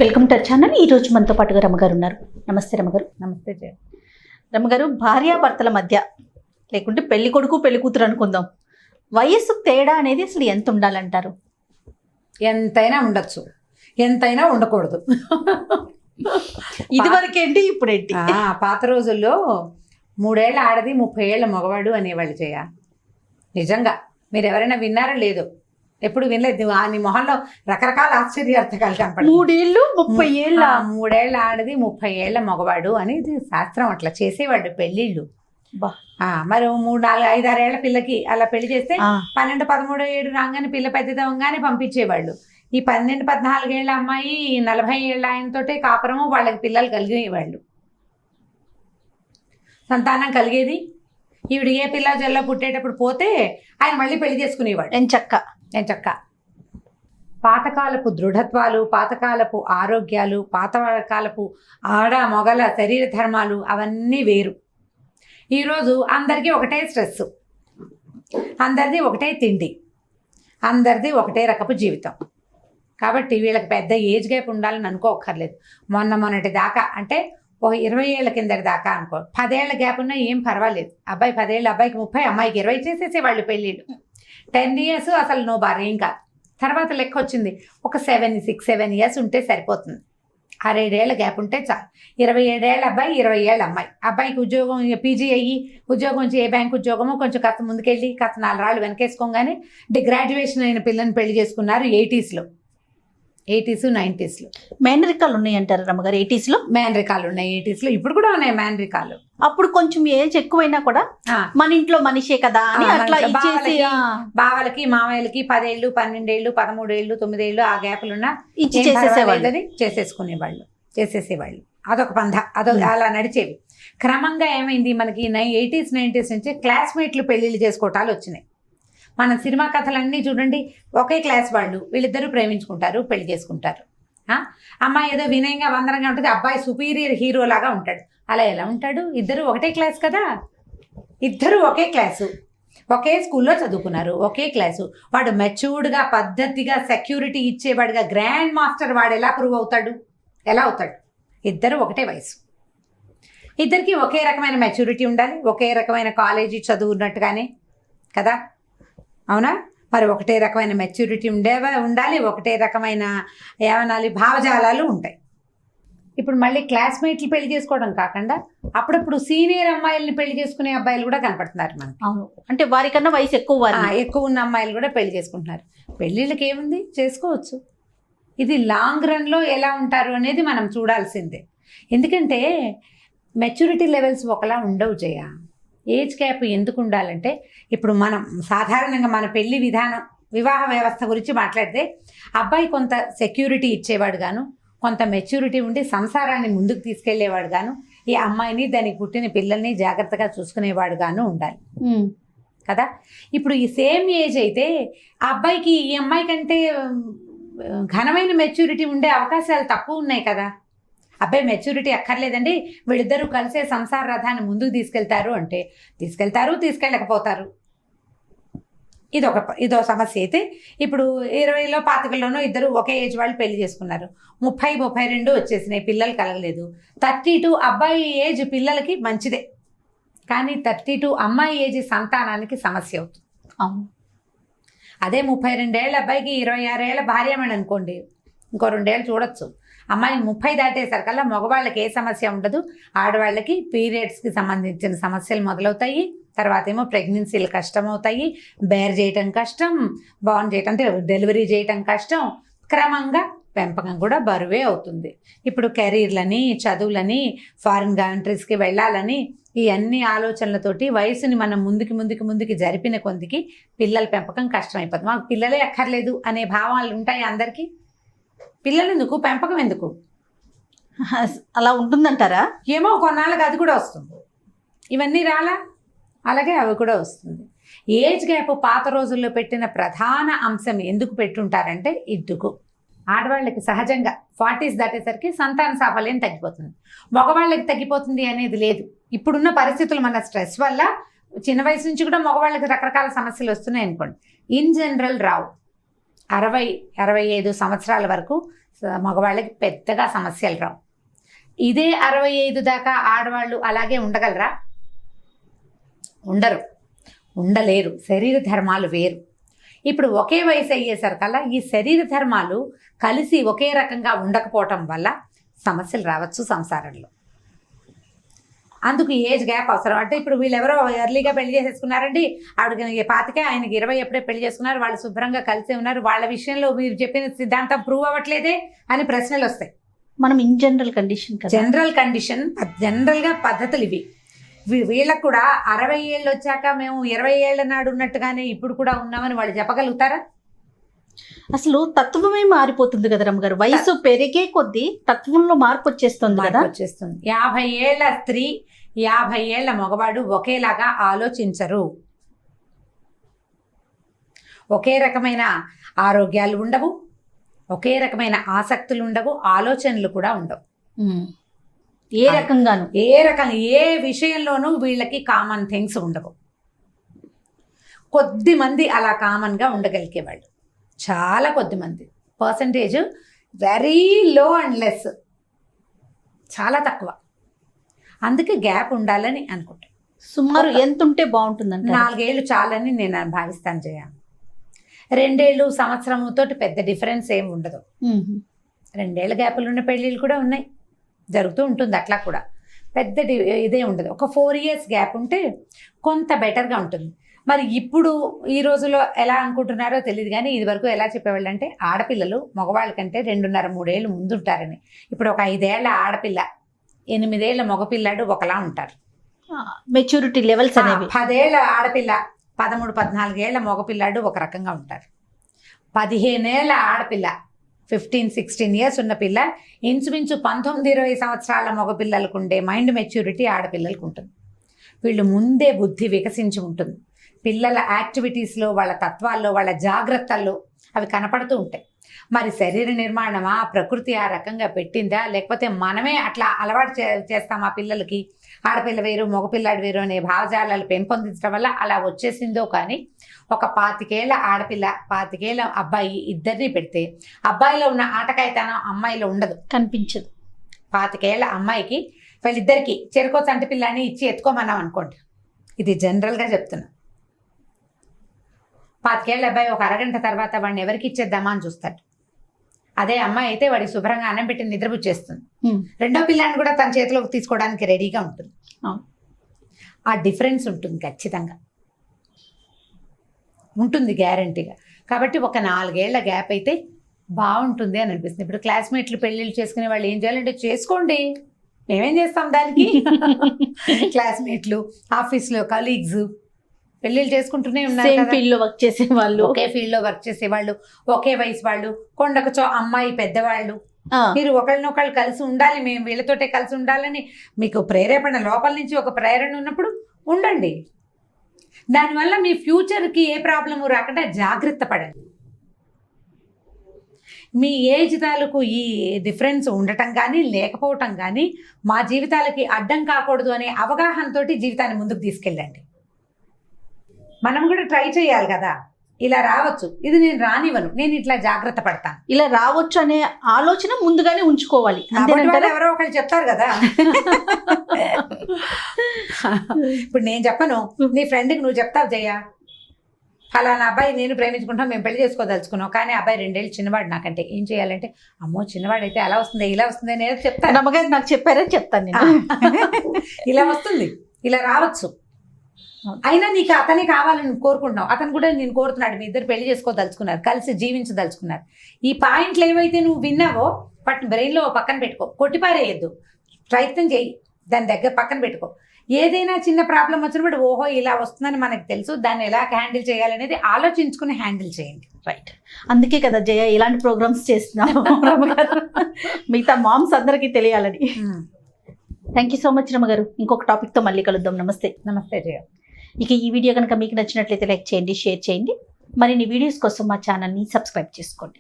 Welcome to channel. ఈ రోజు మనతో పాటుగా రమ్మగారు ఉన్నారు. నమస్తే రమ్మగారు. నమస్తే జయ. రమ్మగారు, భార్యాభర్తల మధ్య లేకుంటే పెళ్లి కొడుకు పెళ్లి కూతురు అనుకుందాం, వయస్సు తేడా అనేది అసలు ఎంత ఉండాలంటారు? ఎంతైనా ఉండొచ్చు, ఎంతైనా ఉండకూడదు. ఇదివరకేంటి ఇప్పుడేంటి? పాత రోజుల్లో 3 ఏళ్ల ఆడది 30 ఏళ్ల మగవాడు అనేవాళ్ళు జయ. నిజంగా మీరు ఎవరైనా విన్నారో లేదో, ఎప్పుడు వినలేదు. నీ మొహంలో రకరకాల ఆశ్చర్యార్థకాలు కనపడతాయి. 3 ఏళ్ళు 30 ఏళ్ళ 3 ఏళ్ల ఆడది 30 ఏళ్ల మగవాడు అనేది శాస్త్రం. అట్లా చేసేవాడు పెళ్ళిళ్ళు. మరి 3, 4, 5, 6 ఏళ్ల పిల్లకి అలా పెళ్లి చేస్తే 12, 13, 7 రాగానే పిల్ల పెద్దదవగానే పంపించేవాళ్ళు. ఈ 12, 14 ఏళ్ల అమ్మాయి 40 ఏళ్ల ఆయనతోటే కాపురము, వాళ్ళకి పిల్లలు కలిగేవాళ్ళు, సంతానం కలిగేది. ఈవిడ ఏ పిల్ల జల్లో పుట్టేటప్పుడు పోతే ఆయన మళ్ళీ పెళ్లి చేసుకునేవాడు. ఎంచక్క. పాతకాలపు దృఢత్వాలు, పాతకాలపు ఆరోగ్యాలు, పాతకాలపు ఆడ మొగల శరీర ధర్మాలు అవన్నీ వేరు. ఈరోజు అందరికీ ఒకటే స్ట్రెస్, అందరిది ఒకటే తిండి, అందరిది ఒకటే రకపు జీవితం. కాబట్టి వీళ్ళకి పెద్ద ఏజ్ గ్యాప్ ఉండాలని అనుకోక్కర్లేదు. మొన్నటి దాకా అంటే 20 ఏళ్ల కిందటి దాకా అనుకో, 10 ఏళ్ల గ్యాప్ ఉన్నా ఏం పర్వాలేదు. అబ్బాయి 10 ఏళ్ళు, అబ్బాయికి 30, అమ్మాయికి 20 చేసేసేవాళ్ళు పెళ్ళిళ్ళు. 10 years అసలు నో బార్ ఏం కాదు. తర్వాత లెక్క వచ్చింది, ఒక 6, 7 years ఉంటే సరిపోతుంది. 6, 7 ఏళ్ల గ్యాప్ ఉంటే చాలు. 27 ఏళ్ళ అబ్బాయి, 20 ఏళ్ళ అమ్మాయి. అబ్బాయికి ఉద్యోగం, పీజీ అయ్యి ఉద్యోగం నుంచి ఏ బ్యాంక్ ఉద్యోగమో కొంచెం కాస్త ముందుకెళ్ళి కాస్త 4 రాళ్ళు వెనకేసుకోగానే గ్రాడ్యుయేషన్ అయిన పిల్లని పెళ్లి చేసుకున్నారు 80s, 90s. మేనరికాలు ఉన్నాయంటారు రమ్మగారు? 80s మేనరికాలు ఉన్నాయి, 80s. ఇప్పుడు కూడా ఉన్నాయి మేనరికాలు. అప్పుడు కొంచెం ఏజ్ ఎక్కువైనా కూడా మన ఇంట్లో మనిషే కదా అని అట్లా ఇచ్చేసి, బావలకి మామయ్యలకి 10 ఏళ్ళు, 12 ఏళ్ళు, 13 ఏళ్ళు, 9 ఏళ్ళు ఆ గ్యాప్లు ఉన్నా ఇచ్చి చేసేసేవాళ్ళు. అదొక పంధ, అలా నడిచేవి. క్రమంగా ఏమైంది, మనకి 80s, 90s నుంచి క్లాస్మేట్లు పెళ్లిళ్ళు చేసుకోవటాలు వచ్చినాయి. మన సినిమా కథలన్నీ చూడండి, ఒకే క్లాస్ వాళ్ళు, వీళ్ళిద్దరూ ప్రేమించుకుంటారు, పెళ్లి చేసుకుంటారు. అమ్మాయి ఏదో వినయంగా వందరంగా ఉంటుంది, అబ్బాయి సుపీరియర్ హీరో లాగా ఉంటాడు. అలా ఎలా ఉంటాడు? ఇద్దరు ఒకటే క్లాస్ కదా, ఇద్దరు ఒకే క్లాసు, ఒకే స్కూల్లో చదువుకున్నారు, ఒకే క్లాసు. వాడు మెచ్యూర్డ్గా, పద్ధతిగా, సెక్యూరిటీ ఇచ్చేవాడుగా, గ్రాండ్ మాస్టర్ వాడు ఎలా ప్రూవ్ అవుతాడు? ఎలా అవుతాడు? ఇద్దరు ఒకటే వయసు, ఇద్దరికి ఒకే రకమైన మెచ్యూరిటీ ఉండాలి, ఒకే రకమైన కాలేజీ చదువున్నట్టుగానే కదా, అవునా? మరి ఒకటే రకమైన మెచ్యూరిటీ ఉండాలి, ఒకటే రకమైన ఏమనాలి భావజాలాలు ఉంటాయి. ఇప్పుడు మళ్ళీ క్లాస్మేట్లు పెళ్లి చేసుకోవడం కాకుండా అప్పుడప్పుడు సీనియర్ అమ్మాయిల్ని పెళ్లి చేసుకునే అబ్బాయిలు కూడా కనపడుతున్నారు మనకి. అవును, అంటే వారికన్నా వయసు ఎక్కువ ఉన్న అమ్మాయిలు కూడా పెళ్లి చేసుకుంటున్నారు. పెళ్ళిళ్ళకి ఏముంది, చేసుకోవచ్చు. ఇది లాంగ్ రన్లో ఎలా ఉంటారు అనేది మనం చూడాల్సిందే. ఎందుకంటే మెచ్యూరిటీ లెవెల్స్ ఒకలా ఉండవు జయ. ఏజ్ గ్యాప్ ఎందుకు ఉండాలంటే, ఇప్పుడు మనం సాధారణంగా మన పెళ్లి విధానం, వివాహ వ్యవస్థ గురించి మాట్లాడితే అబ్బాయి కొంత సెక్యూరిటీ ఇచ్చేవాడు గాను, కొంత మెచ్యూరిటీ ఉండి సంసారాన్ని ముందుకు తీసుకెళ్లేవాడు గాను, ఈ అమ్మాయిని దానికి పుట్టిన పిల్లల్ని జాగ్రత్తగా చూసుకునేవాడు గాను ఉండాలి కదా. ఇప్పుడు ఈ సేమ్ ఏజ్ అయితే ఆ అబ్బాయికి ఈ అమ్మాయి కంటే ఘనమైన మెచ్యూరిటీ ఉండే అవకాశాలు తక్కువ ఉన్నాయి కదా. అబ్బాయి మెచ్యూరిటీ అక్కర్లేదండి, వీళ్ళిద్దరూ కలిసే సంసార రథాన్ని ముందుకు తీసుకెళ్తారు అంటే తీసుకెళ్తారు, తీసుకెళ్ళకపోతారు. ఇదో సమస్య. అయితే ఇప్పుడు 20లో 25లోనో ఇద్దరు ఒకే ఏజ్ వాళ్ళు పెళ్లి చేసుకున్నారు, 30, 32 వచ్చేసినాయి, పిల్లలు కలగలేదు. 32 అబ్బాయి ఏజ్ పిల్లలకి మంచిదే, కానీ 32 అమ్మాయి ఏజ్ సంతానానికి సమస్య అవుతుంది. అవును. అదే 32 ఏళ్ళ అబ్బాయికి 26 ఏళ్ళ భార్యమని అనుకోండి, ఇంకో 2 ఏళ్ళు చూడొచ్చు. అమ్మాయి 30 దాటేసరికల్లా మగవాళ్ళకి ఏ సమస్య ఉండదు, ఆడవాళ్ళకి పీరియడ్స్కి సంబంధించిన సమస్యలు మొదలవుతాయి. తర్వాత ఏమో ప్రెగ్నెన్సీలు కష్టం అవుతాయి, బేర్ చేయటం కష్టం, బార్న్ చేయటం అంటే డెలివరీ చేయటం కష్టం. క్రమంగా పెంపకం కూడా బరువే అవుతుంది. ఇప్పుడు కెరీర్లని, చదువులని, ఫారిన్ కంట్రీస్కి వెళ్ళాలని ఈ అన్ని ఆలోచనలతోటి వయసుని మనం ముందుకి జరిపిన కొందికి పిల్లల పెంపకం కష్టం అయిపోతుంది. మాకు పిల్లలే అక్కర్లేదు అనే భావాలు ఉంటాయి అందరికీ. పిల్లలు ఎందుకు, పెంపకం ఎందుకు, అలా ఉంటుందంటారా? ఏమో కొన్నాళ్ళకి అది కూడా వస్తుంది. ఇవన్నీ రాలా, అలాగే అవి కూడా వస్తుంది. ఏజ్ గ్యాప్ పాత రోజుల్లో పెట్టిన ప్రధాన అంశం ఎందుకు పెట్టుంటారంటే, ఇద్దుకు ఆడవాళ్ళకి సహజంగా 40s దాటేసరికి సంతాన సాఫల్యం తగ్గిపోతుంది, మగవాళ్ళకి తగ్గిపోతుంది అనేది లేదు. ఇప్పుడున్న పరిస్థితులు, మన స్ట్రెస్ వల్ల చిన్న వయసు నుంచి కూడా మగవాళ్ళకి రకరకాల సమస్యలు వస్తున్నాయి అనుకోండి. ఇన్ జనరల్ రావు, 60-65 సంవత్సరాల వరకు మగవాళ్ళకి పెద్దగా సమస్యలు రావు. ఇదే 65 దాకా ఆడవాళ్ళు అలాగే ఉండగలరా? ఉండరు, ఉండలేరు. శరీర ధర్మాలు వేరు. ఇప్పుడు ఒకే వయసు అయ్యేసరికల్లా ఈ శరీర ధర్మాలు కలిసి ఒకే రకంగా ఉండకపోవటం వల్ల సమస్యలు రావచ్చు సంసారంలో. అందుకు ఏజ్ గ్యాప్ అవసరం. అంటే ఇప్పుడు వీళ్ళెవరో ఎర్లీగా పెళ్లి చేసేసుకున్నారండి, ఆవిడకి 25, ఆయనకి 20 ఎప్పుడే పెళ్లి చేసుకున్నారు, వాళ్ళు శుభ్రంగా కలిసే ఉన్నారు, వాళ్ళ విషయంలో మీరు చెప్పిన సిద్ధాంతం ప్రూవ్ అవ్వట్లేదే అని ప్రశ్నలు వస్తాయి. మనం ఇన్ జనరల్ కండిషన్ జనరల్గా పద్ధతులు ఇవి. వీళ్ళకు కూడా 60 ఏళ్ళు వచ్చాక మేము 20 ఏళ్ల నాడు ఉన్నట్టుగానే ఇప్పుడు కూడా ఉన్నామని వాళ్ళు చెప్పగలుగుతారా? అసలు తత్వమే మారిపోతుంది కదా రమ్మగారు. వయసు పెరిగే కొద్దీ తత్వంలో మార్పు వచ్చేస్తుంది కదా. 50 ఏళ్ల స్త్రీ 50 ఏళ్ల మగవాడు ఒకేలాగా ఆలోచించరు. ఒకే రకమైన ఆరోగ్యాలు ఉండవు, ఒకే రకమైన ఆసక్తులు ఉండవు, ఆలోచనలు కూడా ఉండవు. ఏ విషయంలోనూ వీళ్ళకి కామన్ థింగ్స్ ఉండవు. కొద్ది మంది అలా కామన్గా ఉండగలిగేవాళ్ళు, చాలా కొద్ది మంది. Percentage very low and less, చాలా తక్కువ. అందుకే గ్యాప్ ఉండాలని అనుకుంటాను. సుమారు ఎంత ఉంటే బాగుంటుందంటే 4 ఏళ్ళు చాలని నేను భావిస్తాను. 2 ఏళ్ళు సంవత్సరంతో పెద్ద డిఫరెన్స్ ఏమి ఉండదు. 2 ఏళ్ళ గ్యాపులు ఉన్న పెళ్ళిళ్ళు కూడా ఉన్నాయి, జరుగుతూ ఉంటుంది. అట్లా కూడా పెద్ద ఇదే ఉండదు. ఒక 4 years గ్యాప్ ఉంటే కొంత బెటర్గా ఉంటుంది. మరి ఇప్పుడు ఈ రోజుల్లో ఎలా అనుకుంటున్నారో తెలియదు, కానీ ఇది వరకు ఎలా చెప్పేవాళ్ళు అంటే ఆడపిల్లలు మగవాళ్ళ కంటే 2.5-3 ఏళ్ళు ముందుంటారని. ఇప్పుడు ఒక 5 ఏళ్ల ఆడపిల్ల 8 ఏళ్ల మగపిల్లాడు ఒకలా ఉంటారు. మెచ్యూరిటీ లెవెల్స్ అనేవి. 10 ఏళ్ల ఆడపిల్ల 13-14 ఏళ్ల మగపిల్లాడు ఒక రకంగా ఉంటారు. 15 ఏళ్ల ఆడపిల్ల 15-16 years ఉన్న పిల్ల ఇంచుమించు 19-20 సంవత్సరాల మగపిల్లలకు ఉండే మైండ్ మెచ్యూరిటీ ఆడపిల్లలకు ఉంటుంది. వీళ్ళు ముందే బుద్ధి వికసించి ఉంటుంది. పిల్లల యాక్టివిటీస్లో, వాళ్ళ తత్వాల్లో, వాళ్ళ జాగ్రత్తల్లో అవి కనపడుతూ ఉంటాయి. మరి శరీర నిర్మాణమా, ప్రకృతి ఆ రకంగా పెట్టిందా, లేకపోతే మనమే అట్లా అలవాటు చేస్తాం ఆ పిల్లలకి? ఆడపిల్ల వేరు మగపిల్లాడు వేరు అనే భావజాలాలు పెంపొందించడం వల్ల అలా వచ్చేసిందో. కానీ ఒక 25 ఏళ్ల ఆడపిల్ల 25 ఏళ్ల అబ్బాయి ఇద్దరిని పెడితే అబ్బాయిలో ఉన్న ఆటకాయితనం అమ్మాయిలో ఉండదు, కనిపించదు. 25 ఏళ్ల అమ్మాయికి వీళ్ళిద్దరికి చెరుకో చంటి పిల్లని ఇచ్చి ఎత్తుకోమన్నాం అనుకోండి, ఇది జనరల్గా చెప్తున్నా. 25 ఏళ్ల అబ్బాయి ఒక అరగంట తర్వాత వాడిని ఎవరికి ఇచ్చేద్దామా అని చూస్తాడు. అదే అమ్మాయి అయితే వాడికి శుభ్రంగా అన్నం పెట్టి నిద్రపుచ్చేస్తుంది. రెండో పిల్లాన్ని కూడా తన చేతిలోకి తీసుకోవడానికి రెడీగా ఉంటుంది. ఆ డిఫరెన్స్ ఉంటుంది, ఖచ్చితంగా ఉంటుంది, గ్యారంటీగా. కాబట్టి ఒక 4 ఏళ్ల గ్యాప్ అయితే బాగుంటుంది అని అనిపిస్తుంది. ఇప్పుడు క్లాస్మేట్లు పెళ్ళిళ్ళు చేసుకునే వాళ్ళు ఏం చేయాలంటే చేసుకోండి, మేమేం చేస్తాం దానికి. క్లాస్మేట్లు, ఆఫీస్లో కలీగ్స్ పెళ్ళిళ్ళు చేసుకుంటూనే ఉన్నారు. ఫీల్డ్ లో వర్క్ చేసే వాళ్ళు, ఒకే ఫీల్డ్ లో వర్క్ చేసే వాళ్ళు, ఒకే వయసు వాళ్ళు, కొండకు అమ్మాయి పెద్దవాళ్ళు, మీరు ఒకళ్ళనొకళ్ళు కలిసి ఉండాలి, మేము వీళ్ళతోటే కలిసి ఉండాలని మీకు ప్రేరేపణ లోపల నుంచి ఒక ప్రేరణ ఉన్నప్పుడు ఉండండి. దానివల్ల మీ ఫ్యూచర్కి ఏ ప్రాబ్లము రాకుండా జాగ్రత్త పడండి. మీ ఏజ్ తాలూకు ఈ డిఫరెన్స్ ఉండటం కానీ లేకపోవటం కానీ మా జీవితాలకి అడ్డం కాకూడదు అనే అవగాహనతో జీవితాన్ని ముందుకు తీసుకెళ్ళండి. మనం కూడా ట్రై చేయాలి కదా, ఇలా రావచ్చు, ఇది నేను రానివ్వను, నేను ఇట్లా జాగ్రత్త పడతాను, ఇలా రావచ్చు అనే ఆలోచన ముందుగానే ఉంచుకోవాలి. ఎవరో ఒకళ్ళు చెప్తారు కదా. ఇప్పుడు నేను చెప్పను, నీ ఫ్రెండ్కి నువ్వు చెప్తావు, జయ ఫలానా అబ్బాయి నేను ప్రేమించుకుంటాం, మేము పెళ్లి చేసుకోదలుచుకున్నాం, కానీ అబ్బాయి 2 ఏళ్ళు చిన్నవాడు నాకంటే, ఏం చేయాలంటే అమ్మో చిన్నవాడైతే అలా వస్తుంది ఇలా వస్తుంది నేను చెప్తాను. నమ్మగారు నాకు చెప్పారని చెప్తాను నేను. ఇలా వస్తుంది, ఇలా రావచ్చు, అయినా నీకు అతనే కావాలని కోరుకుంటున్నావు, అతను కూడా నేను కోరుతున్నాడు, మీ ఇద్దరు పెళ్లి చేసుకోదలుచుకున్నారు, కలిసి జీవించదలుచుకున్నారు. ఈ పాయింట్లు ఏవైతే నువ్వు విన్నావో బ్రెయిన్లో పక్కన పెట్టుకో, కొట్టిపారేయద్దు, ప్రయత్నం చేయి, దాని దగ్గర పక్కన పెట్టుకో. ఏదైనా చిన్న ప్రాబ్లం వచ్చినప్పుడు ఓహో ఇలా వస్తుందని మనకు తెలుసు, దాన్ని ఎలా హ్యాండిల్ చేయాలనేది ఆలోచించుకుని హ్యాండిల్ చేయండి. రైట్, అందుకే కదా జయ ఇలాంటి ప్రోగ్రామ్స్ చేస్తున్నాము, మిగతా మామ్స్ అందరికీ తెలియాలని. థ్యాంక్ యూ సో మచ్ రమ్మగారు. ఇంకొక టాపిక్తో మళ్ళీ కలుద్దాం. నమస్తే. నమస్తే జయ. ఇక ఈ వీడియో కనుక మీకు నచ్చినట్లయితే లైక్ చేయండి, షేర్ చేయండి. మరిన్ని వీడియోస్ కోసం మా ఛానల్ని సబ్స్క్రైబ్ చేసుకోండి.